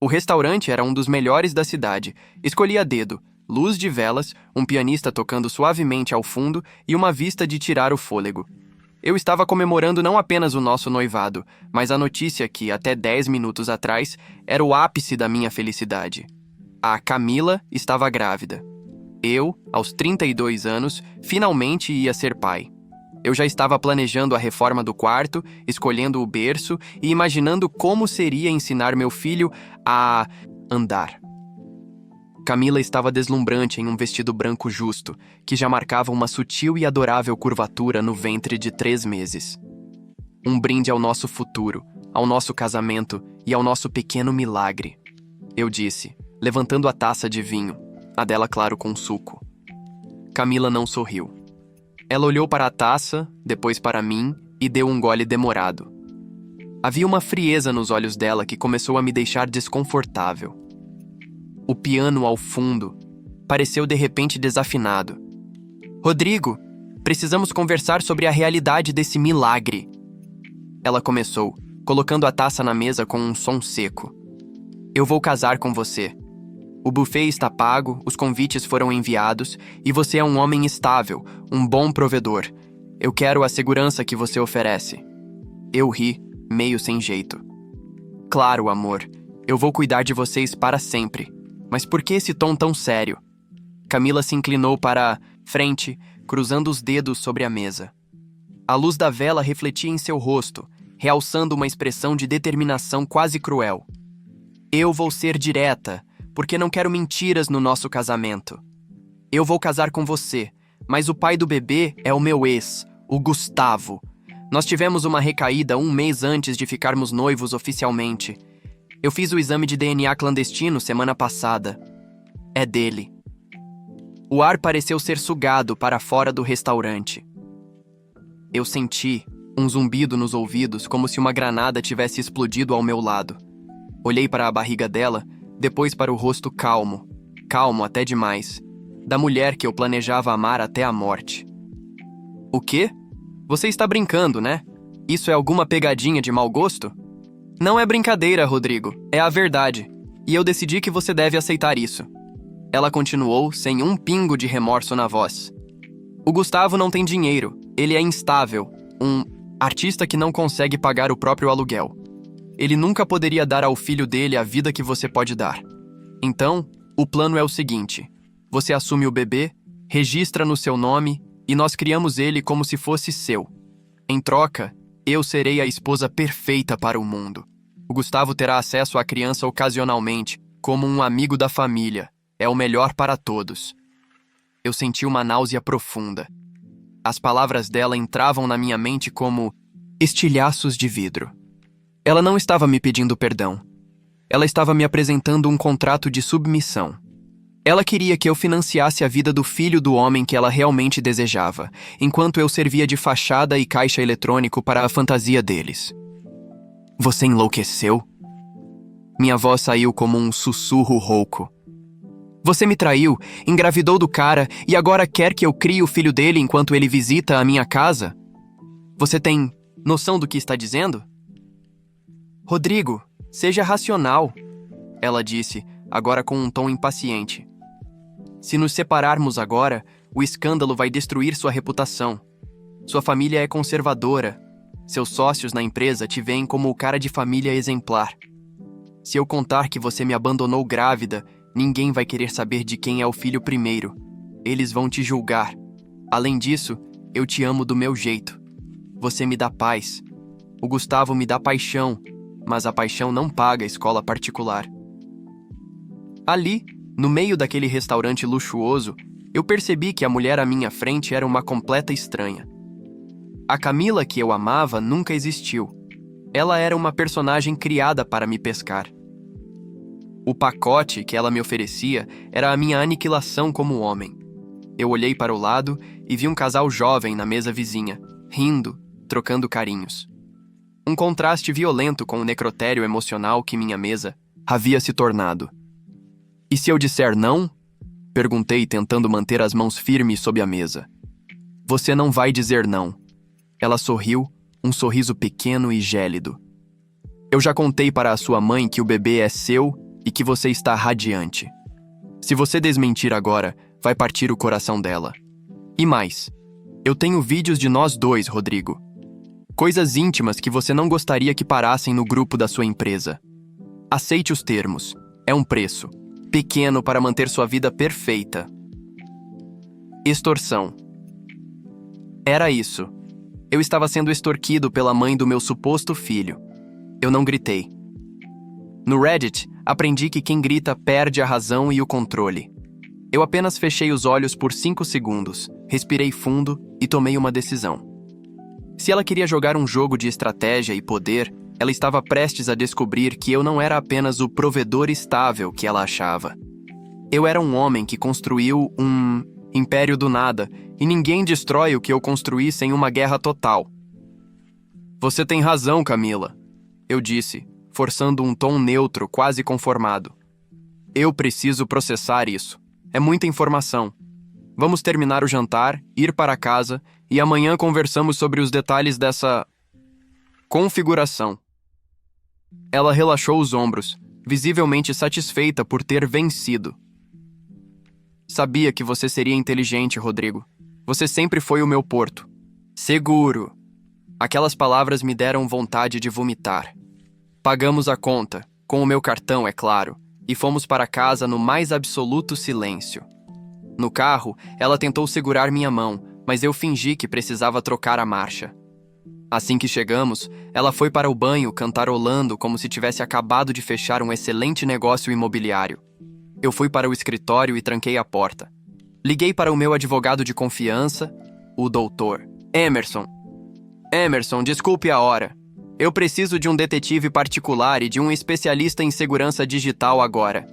restaurante era um dos melhores da cidade. Escolhi a dedo, luz de velas, um pianista tocando suavemente ao fundo e uma vista de tirar o fôlego. Eu estava comemorando não apenas o nosso noivado, mas a notícia que, até 10 minutos atrás, era o ápice da minha felicidade. A Camila estava grávida. Eu, aos 32 anos, finalmente ia ser pai. Eu já estava planejando a reforma do quarto, escolhendo o berço e imaginando como seria ensinar meu filho a andar. Camila estava deslumbrante em um vestido branco justo, que já marcava uma sutil e adorável curvatura no ventre de 3 meses. Um brinde ao nosso futuro, ao nosso casamento e ao nosso pequeno milagre, eu disse, levantando a taça de vinho, a dela claro com suco. Camila não sorriu. Ela olhou para a taça, depois para mim e deu um gole demorado. Havia uma frieza nos olhos dela que começou a me deixar desconfortável. O piano ao fundo pareceu de repente desafinado. Rodrigo, precisamos conversar sobre a realidade desse milagre. Ela começou, colocando a taça na mesa com um som seco. Eu vou casar com você. O buffet está pago, os convites foram enviados e você é um homem estável, um bom provedor. Eu quero a segurança que você oferece. Eu ri, meio sem jeito. Claro, amor, eu vou cuidar de vocês para sempre. Mas por que esse tom tão sério? Camila se inclinou para a frente, cruzando os dedos sobre a mesa. A luz da vela refletia em seu rosto, realçando uma expressão de determinação quase cruel. Eu vou ser direta, porque não quero mentiras no nosso casamento. Eu vou casar com você, mas o pai do bebê é o meu ex, o Gustavo. Nós tivemos uma recaída 1 mês antes de ficarmos noivos oficialmente. Eu fiz o exame de DNA clandestino semana passada. É dele. O ar pareceu ser sugado para fora do restaurante. Eu senti um zumbido nos ouvidos, como se uma granada tivesse explodido ao meu lado. Olhei para a barriga dela, depois para o rosto calmo até demais, da mulher que eu planejava amar até a morte. O quê? Você está brincando, né? Isso é alguma pegadinha de mau gosto? Não é brincadeira, Rodrigo, é a verdade. E eu decidi que você deve aceitar isso. Ela continuou, sem um pingo de remorso na voz. O Gustavo não tem dinheiro, ele é instável, um artista que não consegue pagar o próprio aluguel. Ele nunca poderia dar ao filho dele a vida que você pode dar. Então, o plano é o seguinte: você assume o bebê, registra no seu nome e nós criamos ele como se fosse seu. Em troca, eu serei a esposa perfeita para o mundo. O Gustavo terá acesso à criança ocasionalmente, como um amigo da família. É o melhor para todos. Eu senti uma náusea profunda. As palavras dela entravam na minha mente como estilhaços de vidro. Ela não estava me pedindo perdão. Ela estava me apresentando um contrato de submissão. Ela queria que eu financiasse a vida do filho do homem que ela realmente desejava, enquanto eu servia de fachada e caixa eletrônico para a fantasia deles. Você enlouqueceu? Minha voz saiu como um sussurro rouco. Você me traiu, engravidou do cara e agora quer que eu crie o filho dele enquanto ele visita a minha casa? Você tem noção do que está dizendo? Rodrigo, seja racional, ela disse, agora com um tom impaciente. Se nos separarmos agora, o escândalo vai destruir sua reputação. Sua família é conservadora. Seus sócios na empresa te veem como o cara de família exemplar. Se eu contar que você me abandonou grávida, ninguém vai querer saber de quem é o filho primeiro. Eles vão te julgar. Além disso, eu te amo do meu jeito. Você me dá paz. O Gustavo me dá paixão, mas a paixão não paga escola particular. Ali, no meio daquele restaurante luxuoso, eu percebi que a mulher à minha frente era uma completa estranha. A Camila que eu amava nunca existiu. Ela era uma personagem criada para me pescar. O pacote que ela me oferecia era a minha aniquilação como homem. Eu olhei para o lado e vi um casal jovem na mesa vizinha, rindo, trocando carinhos. Um contraste violento com o necrotério emocional que minha mesa havia se tornado. E se eu disser não? Perguntei, tentando manter as mãos firmes sob a mesa. Você não vai dizer não. Ela sorriu, um sorriso pequeno e gélido. Eu já contei para a sua mãe que o bebê é seu e que você está radiante. Se você desmentir agora, vai partir o coração dela. E mais, eu tenho vídeos de nós dois, Rodrigo. Coisas íntimas que você não gostaria que parassem no grupo da sua empresa. Aceite os termos. É um preço. Pequeno para manter sua vida perfeita. Extorsão. Era isso. Eu estava sendo extorquido pela mãe do meu suposto filho. Eu não gritei. No Reddit, aprendi que quem grita perde a razão e o controle. Eu apenas fechei os olhos por 5 segundos, respirei fundo e tomei uma decisão. Se ela queria jogar um jogo de estratégia e poder, ela estava prestes a descobrir que eu não era apenas o provedor estável que ela achava. Eu era um homem que construiu um império do nada, e ninguém destrói o que eu construí sem uma guerra total. Você tem razão, Camila, eu disse, forçando um tom neutro, quase conformado. Eu preciso processar isso. É muita informação. Vamos terminar o jantar, ir para casa, e amanhã conversamos sobre os detalhes dessa configuração. Ela relaxou os ombros, visivelmente satisfeita por ter vencido. Sabia que você seria inteligente, Rodrigo. Você sempre foi o meu porto. Seguro. Aquelas palavras me deram vontade de vomitar. Pagamos a conta, com o meu cartão, é claro, e fomos para casa no mais absoluto silêncio. No carro, ela tentou segurar minha mão, mas eu fingi que precisava trocar a marcha. Assim que chegamos, ela foi para o banho cantarolando como se tivesse acabado de fechar um excelente negócio imobiliário. Eu fui para o escritório e tranquei a porta. Liguei para o meu advogado de confiança, o doutor Emerson. Emerson, desculpe a hora. Eu preciso de um detetive particular e de um especialista em segurança digital agora.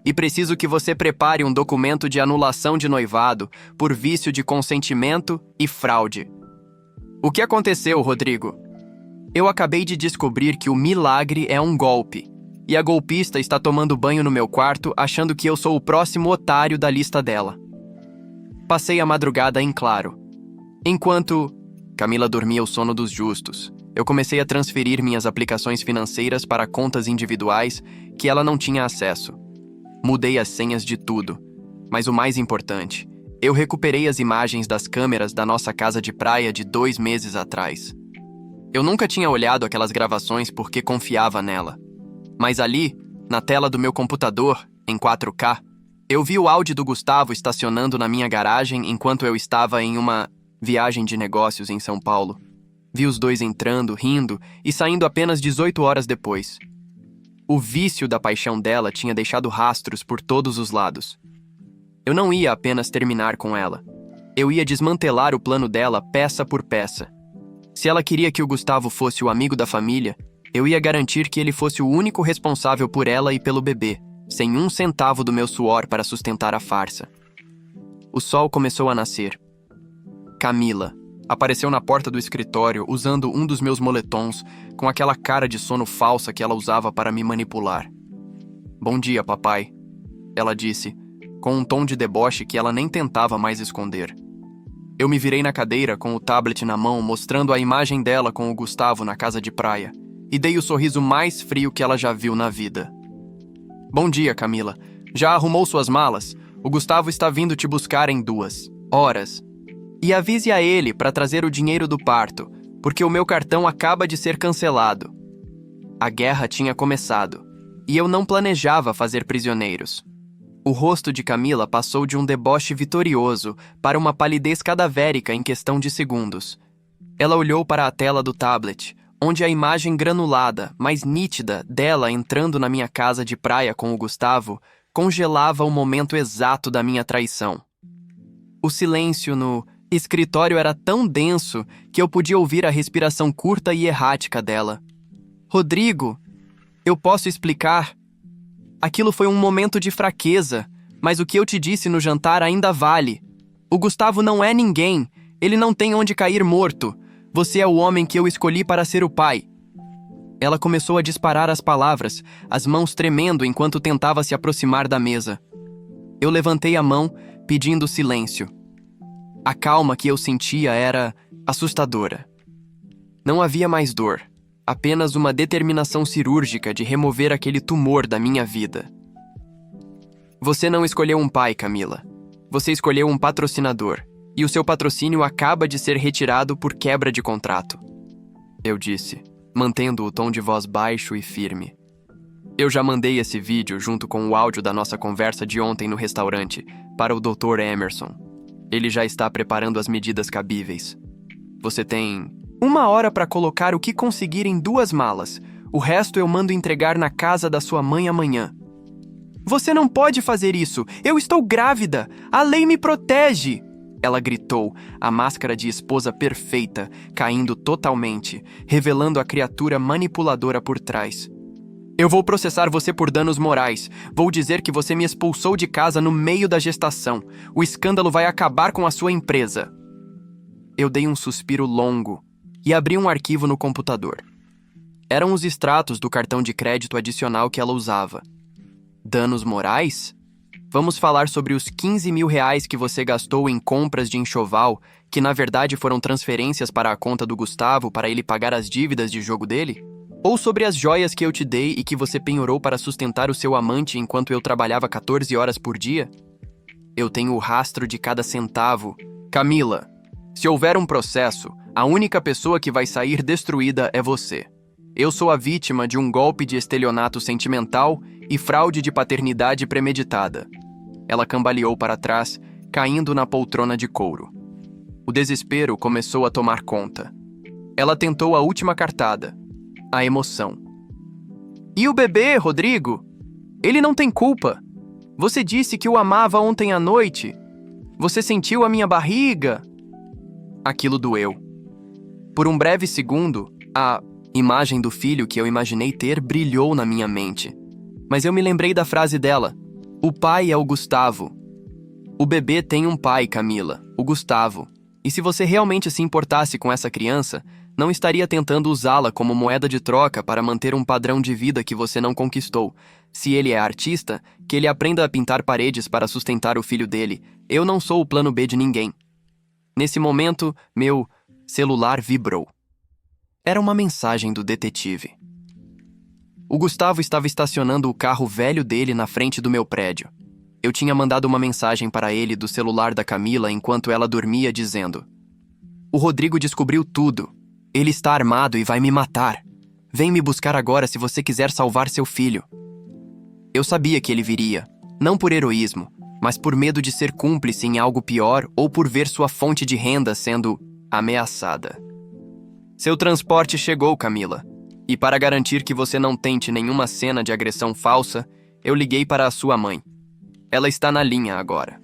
E preciso que você prepare um documento de anulação de noivado por vício de consentimento e fraude. O que aconteceu, Rodrigo? Eu acabei de descobrir que o milagre é um golpe. E a golpista está tomando banho no meu quarto, achando que eu sou o próximo otário da lista dela. Passei a madrugada em claro. Enquanto Camila dormia o sono dos justos, eu comecei a transferir minhas aplicações financeiras para contas individuais que ela não tinha acesso. Mudei as senhas de tudo. Mas o mais importante, eu recuperei as imagens das câmeras da nossa casa de praia de 2 meses atrás. Eu nunca tinha olhado aquelas gravações porque confiava nela. Mas ali, na tela do meu computador, em 4K, eu vi o Audi do Gustavo estacionando na minha garagem enquanto eu estava em uma viagem de negócios em São Paulo. Vi os dois entrando, rindo e saindo apenas 18 horas depois. O vício da paixão dela tinha deixado rastros por todos os lados. Eu não ia apenas terminar com ela. Eu ia desmantelar o plano dela peça por peça. Se ela queria que o Gustavo fosse o amigo da família, eu ia garantir que ele fosse o único responsável por ela e pelo bebê, sem 1 centavo do meu suor para sustentar a farsa. O sol começou a nascer. Camila apareceu na porta do escritório usando um dos meus moletons, com aquela cara de sono falsa que ela usava para me manipular. "Bom dia, papai", ela disse, com um tom de deboche que ela nem tentava mais esconder. Eu me virei na cadeira com o tablet na mão, mostrando a imagem dela com o Gustavo na casa de praia, e dei o sorriso mais frio que ela já viu na vida. "Bom dia, Camila. Já arrumou suas malas? O Gustavo está vindo te buscar em 2 horas. E avise a ele para trazer o dinheiro do parto, porque o meu cartão acaba de ser cancelado." A guerra tinha começado, e eu não planejava fazer prisioneiros. O rosto de Camila passou de um deboche vitorioso para uma palidez cadavérica em questão de segundos. Ela olhou para a tela do tablet, onde a imagem granulada, mas nítida, dela entrando na minha casa de praia com o Gustavo, congelava o momento exato da minha traição. O silêncio no escritório era tão denso que eu podia ouvir a respiração curta e errática dela. "Rodrigo, eu posso explicar? Aquilo foi um momento de fraqueza, mas o que eu te disse no jantar ainda vale. O Gustavo não é ninguém, ele não tem onde cair morto. Você é o homem que eu escolhi para ser o pai." Ela começou a disparar as palavras, as mãos tremendo enquanto tentava se aproximar da mesa. Eu levantei a mão, pedindo silêncio. A calma que eu sentia era assustadora. Não havia mais dor, apenas uma determinação cirúrgica de remover aquele tumor da minha vida. Você não escolheu um pai, Camila. Você escolheu um patrocinador. E o seu patrocínio acaba de ser retirado por quebra de contrato. Eu disse, mantendo o tom de voz baixo e firme. Eu já mandei esse vídeo junto com o áudio da nossa conversa de ontem no restaurante para o Dr. Emerson. Ele já está preparando as medidas cabíveis. Você tem 1 hora para colocar o que conseguir em 2 malas. O resto eu mando entregar na casa da sua mãe amanhã. Você não pode fazer isso! Eu estou grávida! A lei me protege! Ela gritou, a máscara de esposa perfeita, caindo totalmente, revelando a criatura manipuladora por trás. Eu vou processar você por danos morais. Vou dizer que você me expulsou de casa no meio da gestação. O escândalo vai acabar com a sua empresa. Eu dei um suspiro longo e abri um arquivo no computador. Eram os extratos do cartão de crédito adicional que ela usava. Danos morais? Vamos falar sobre os 15 mil reais que você gastou em compras de enxoval, que na verdade foram transferências para a conta do Gustavo para ele pagar as dívidas de jogo dele? Ou sobre as joias que eu te dei e que você penhorou para sustentar o seu amante enquanto eu trabalhava 14 horas por dia? Eu tenho o rastro de cada centavo. Camila, se houver um processo, a única pessoa que vai sair destruída é você. Eu sou a vítima de um golpe de estelionato sentimental e fraude de paternidade premeditada. Ela cambaleou para trás, caindo na poltrona de couro. O desespero começou a tomar conta. Ela tentou a última cartada. A emoção. E o bebê, Rodrigo? Ele não tem culpa. Você disse que o amava ontem à noite. Você sentiu a minha barriga? Aquilo doeu. Por um breve segundo, a imagem do filho que eu imaginei ter brilhou na minha mente. Mas eu me lembrei da frase dela. O pai é o Gustavo. O bebê tem um pai, Camila, o Gustavo. E se você realmente se importasse com essa criança, não estaria tentando usá-la como moeda de troca para manter um padrão de vida que você não conquistou. Se ele é artista, que ele aprenda a pintar paredes para sustentar o filho dele. Eu não sou o plano B de ninguém. Nesse momento, meu celular vibrou. Era uma mensagem do detetive. O Gustavo estava estacionando o carro velho dele na frente do meu prédio. Eu tinha mandado uma mensagem para ele do celular da Camila enquanto ela dormia, dizendo: O Rodrigo descobriu tudo. Ele está armado e vai me matar. Vem me buscar agora se você quiser salvar seu filho. Eu sabia que ele viria, não por heroísmo, mas por medo de ser cúmplice em algo pior ou por ver sua fonte de renda sendo ameaçada. Seu transporte chegou, Camila. E para garantir que você não tente nenhuma cena de agressão falsa, eu liguei para a sua mãe. Ela está na linha agora.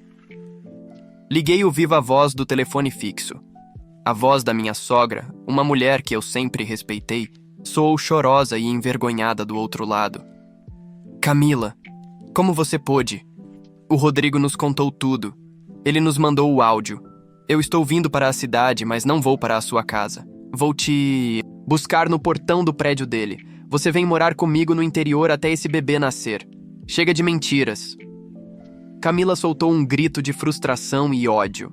Liguei o viva voz do telefone fixo. A voz da minha sogra, uma mulher que eu sempre respeitei, soou chorosa e envergonhada do outro lado. Camila, como você pôde? O Rodrigo nos contou tudo. Ele nos mandou o áudio. Eu estou vindo para a cidade, mas não vou para a sua casa. Vou te buscar no portão do prédio dele. Você vem morar comigo no interior até esse bebê nascer. Chega de mentiras. Camila soltou um grito de frustração e ódio.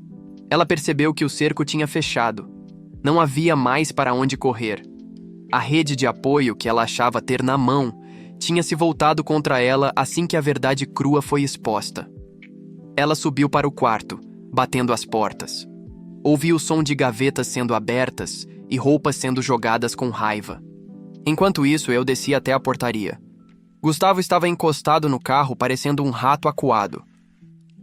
Ela percebeu que o cerco tinha fechado. Não havia mais para onde correr. A rede de apoio que ela achava ter na mão tinha se voltado contra ela assim que a verdade crua foi exposta. Ela subiu para o quarto, batendo as portas. Ouviu o som de gavetas sendo abertas e roupas sendo jogadas com raiva. Enquanto isso, eu desci até a portaria. Gustavo estava encostado no carro, parecendo um rato acuado.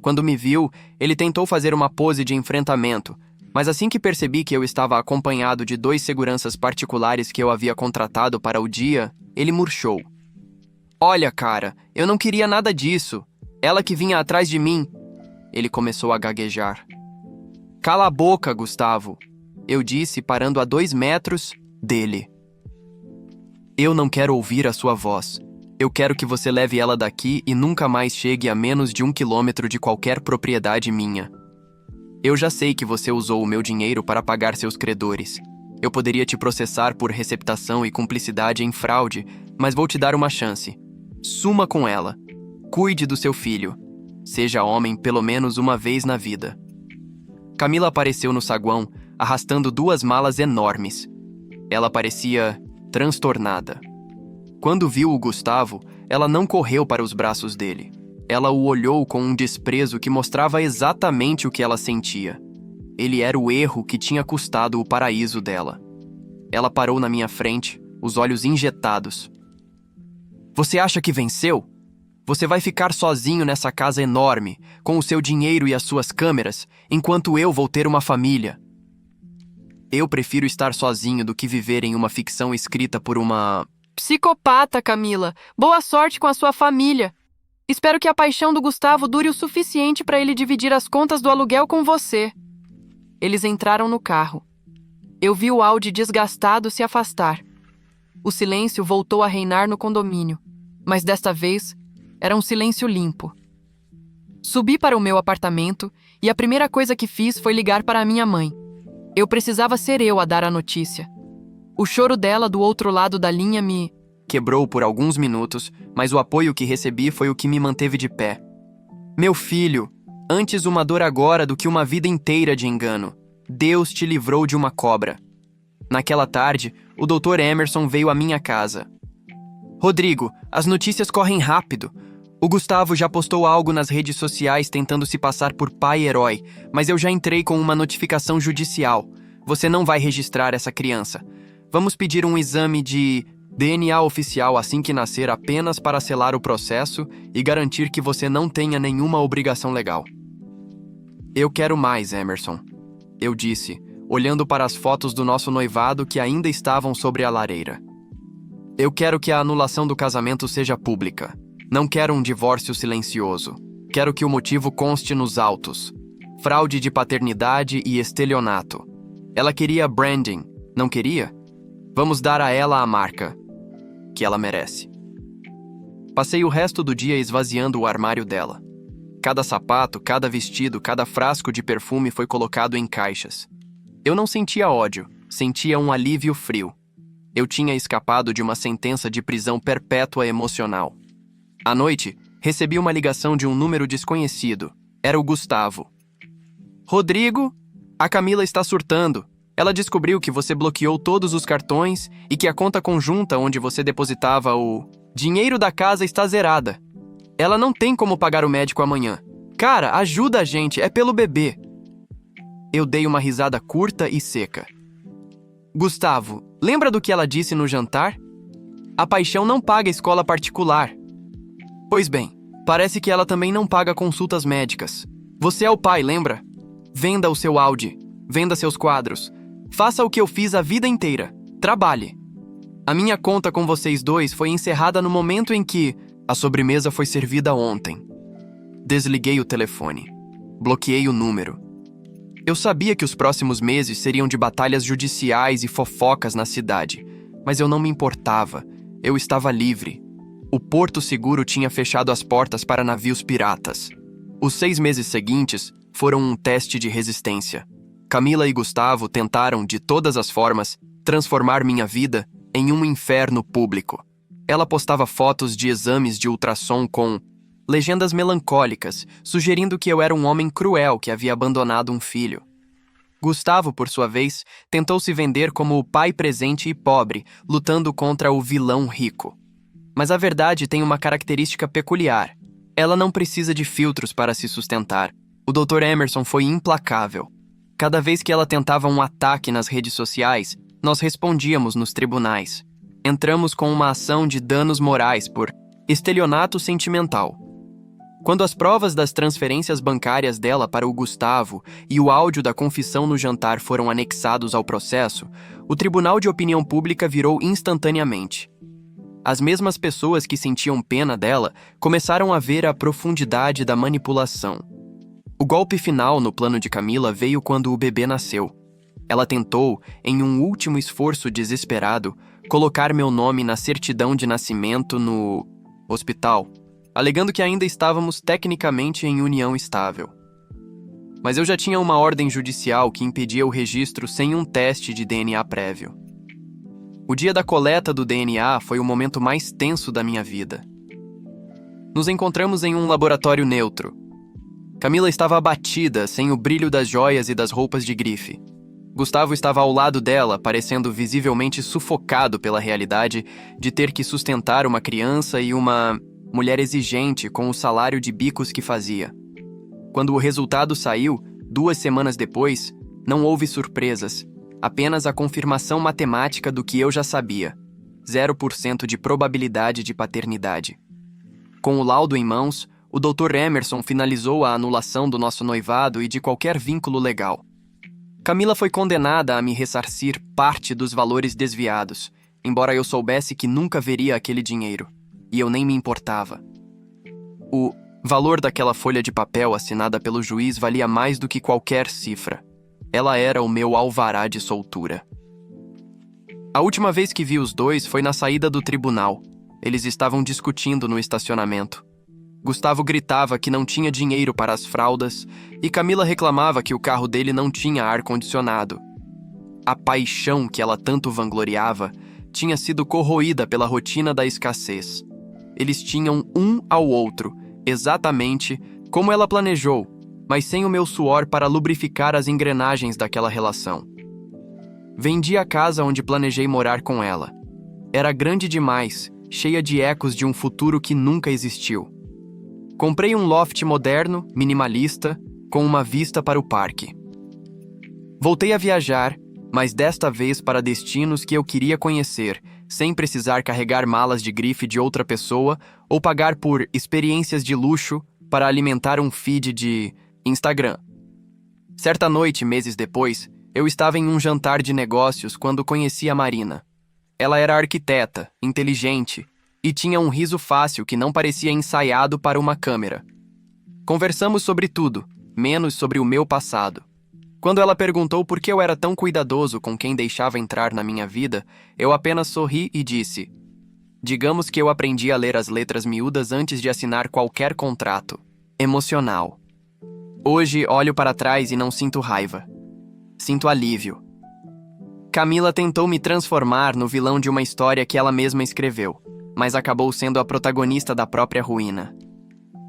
Quando me viu, ele tentou fazer uma pose de enfrentamento, mas assim que percebi que eu estava acompanhado de 2 seguranças particulares que eu havia contratado para o dia, ele murchou. Olha, cara, eu não queria nada disso. Ela que vinha atrás de mim. Ele começou a gaguejar. Cala a boca, Gustavo, eu disse, parando a 2 metros dele. Eu não quero ouvir a sua voz. Eu quero que você leve ela daqui e nunca mais chegue a menos de 1 quilômetro de qualquer propriedade minha. Eu já sei que você usou o meu dinheiro para pagar seus credores. Eu poderia te processar por receptação e cumplicidade em fraude, mas vou te dar uma chance. Suma com ela. Cuide do seu filho. Seja homem pelo menos uma vez na vida. Camila apareceu no saguão, arrastando 2 malas enormes. Ela parecia transtornada. Quando viu o Gustavo, ela não correu para os braços dele. Ela o olhou com um desprezo que mostrava exatamente o que ela sentia. Ele era o erro que tinha custado o paraíso dela. Ela parou na minha frente, os olhos injetados. Você acha que venceu? Você vai ficar sozinho nessa casa enorme, com o seu dinheiro e as suas câmeras, enquanto eu vou ter uma família. Eu prefiro estar sozinho do que viver em uma ficção escrita por uma... Psicopata, Camila. Boa sorte com a sua família. Espero que a paixão do Gustavo dure o suficiente para ele dividir as contas do aluguel com você. Eles entraram no carro. Eu vi o Audi desgastado se afastar. O silêncio voltou a reinar no condomínio, mas desta vez era um silêncio limpo. Subi para o meu apartamento e a primeira coisa que fiz foi ligar para a minha mãe. Eu precisava ser eu a dar a notícia. O choro dela do outro lado da linha me... Quebrou por alguns minutos, mas o apoio que recebi foi o que me manteve de pé. Meu filho, antes uma dor agora do que uma vida inteira de engano. Deus te livrou de uma cobra. Naquela tarde, o Dr. Emerson veio à minha casa. Rodrigo, as notícias correm rápido. O Gustavo já postou algo nas redes sociais tentando se passar por pai-herói, mas eu já entrei com uma notificação judicial. Você não vai registrar essa criança. Vamos pedir um exame de DNA oficial assim que nascer apenas para selar o processo e garantir que você não tenha nenhuma obrigação legal. Eu quero mais, Emerson, eu disse, olhando para as fotos do nosso noivado que ainda estavam sobre a lareira. Eu quero que a anulação do casamento seja pública. Não quero um divórcio silencioso. Quero que o motivo conste nos autos. Fraude de paternidade e estelionato. Ela queria branding, não queria? Vamos dar a ela a marca que ela merece. Passei o resto do dia esvaziando o armário dela. Cada sapato, cada vestido, cada frasco de perfume foi colocado em caixas. Eu não sentia ódio, sentia um alívio frio. Eu tinha escapado de uma sentença de prisão perpétua emocional. À noite, recebi uma ligação de um número desconhecido. Era o Gustavo. Rodrigo, a Camila está surtando. Ela descobriu que você bloqueou todos os cartões e que a conta conjunta onde você depositava o dinheiro da casa está zerada. Ela não tem como pagar o médico amanhã. Cara, ajuda a gente, é pelo bebê. Eu dei uma risada curta e seca. Gustavo, lembra do que ela disse no jantar? A paixão não paga escola particular. Pois bem, parece que ela também não paga consultas médicas. Você é o pai, lembra? Venda o seu Audi, venda seus quadros. Faça o que eu fiz a vida inteira. Trabalhe. A minha conta com vocês dois foi encerrada no momento em que a sobremesa foi servida ontem. Desliguei o telefone. Bloqueei o número. Eu sabia que os próximos meses seriam de batalhas judiciais e fofocas na cidade, mas eu não me importava. Eu estava livre. O Porto Seguro tinha fechado as portas para navios piratas. Os 6 meses seguintes foram um teste de resistência. Camila e Gustavo tentaram, de todas as formas, transformar minha vida em um inferno público. Ela postava fotos de exames de ultrassom com legendas melancólicas, sugerindo que eu era um homem cruel que havia abandonado um filho. Gustavo, por sua vez, tentou se vender como o pai presente e pobre, lutando contra o vilão rico. Mas a verdade tem uma característica peculiar. Ela não precisa de filtros para se sustentar. O Dr. Emerson foi implacável. Cada vez que ela tentava um ataque nas redes sociais, nós respondíamos nos tribunais. Entramos com uma ação de danos morais por estelionato sentimental. Quando as provas das transferências bancárias dela para o Gustavo e o áudio da confissão no jantar foram anexados ao processo, o Tribunal de Opinião Pública virou instantaneamente. As mesmas pessoas que sentiam pena dela começaram a ver a profundidade da manipulação. O golpe final no plano de Camila veio quando o bebê nasceu. Ela tentou, em um último esforço desesperado, colocar meu nome na certidão de nascimento no hospital, alegando que ainda estávamos tecnicamente em união estável. Mas eu já tinha uma ordem judicial que impedia o registro sem um teste de DNA prévio. O dia da coleta do DNA foi o momento mais tenso da minha vida. Nos encontramos em um laboratório neutro. Camila estava abatida, sem o brilho das joias e das roupas de grife. Gustavo estava ao lado dela, parecendo visivelmente sufocado pela realidade de ter que sustentar uma criança e uma mulher exigente com o salário de bicos que fazia. Quando o resultado saiu, 2 semanas depois, não houve surpresas, apenas a confirmação matemática do que eu já sabia: 0% de probabilidade de paternidade. Com o laudo em mãos, o Dr. Emerson finalizou a anulação do nosso noivado e de qualquer vínculo legal. Camila foi condenada a me ressarcir parte dos valores desviados, embora eu soubesse que nunca veria aquele dinheiro, e eu nem me importava. O valor daquela folha de papel assinada pelo juiz valia mais do que qualquer cifra. Ela era o meu alvará de soltura. A última vez que vi os dois foi na saída do tribunal. Eles estavam discutindo no estacionamento. Gustavo gritava que não tinha dinheiro para as fraldas e Camila reclamava que o carro dele não tinha ar-condicionado. A paixão que ela tanto vangloriava tinha sido corroída pela rotina da escassez. Eles tinham um ao outro, exatamente como ela planejou, mas sem o meu suor para lubrificar as engrenagens daquela relação. Vendi a casa onde planejei morar com ela. Era grande demais, cheia de ecos de um futuro que nunca existiu. Comprei um loft moderno, minimalista, com uma vista para o parque. Voltei a viajar, mas desta vez para destinos que eu queria conhecer, sem precisar carregar malas de grife de outra pessoa ou pagar por experiências de luxo para alimentar um feed de Instagram. Certa noite, meses depois, eu estava em um jantar de negócios quando conheci a Marina. Ela era arquiteta, inteligente e tinha um riso fácil que não parecia ensaiado para uma câmera. Conversamos sobre tudo, menos sobre o meu passado. Quando ela perguntou por que eu era tão cuidadoso com quem deixava entrar na minha vida, eu apenas sorri e disse: digamos que eu aprendi a ler as letras miúdas antes de assinar qualquer contrato. Emocional. Hoje olho para trás e não sinto raiva. Sinto alívio. Camila tentou me transformar no vilão de uma história que ela mesma escreveu, mas acabou sendo a protagonista da própria ruína.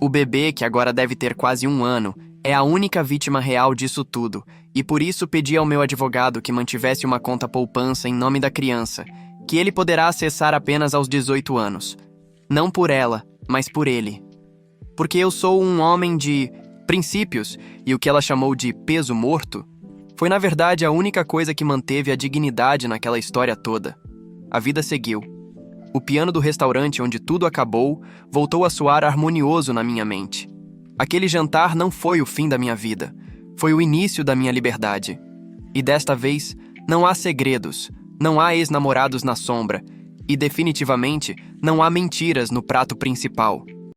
O bebê, que agora deve ter quase 1 ano, é a única vítima real disso tudo, e por isso pedi ao meu advogado que mantivesse uma conta poupança em nome da criança, que ele poderá acessar apenas aos 18 anos. Não por ela, mas por ele. Porque eu sou um homem de princípios, e o que ela chamou de peso morto foi na verdade a única coisa que manteve a dignidade naquela história toda. A vida seguiu. O piano do restaurante onde tudo acabou voltou a soar harmonioso na minha mente. Aquele jantar não foi o fim da minha vida, foi o início da minha liberdade. E desta vez, não há segredos, não há ex-namorados na sombra, e definitivamente não há mentiras no prato principal.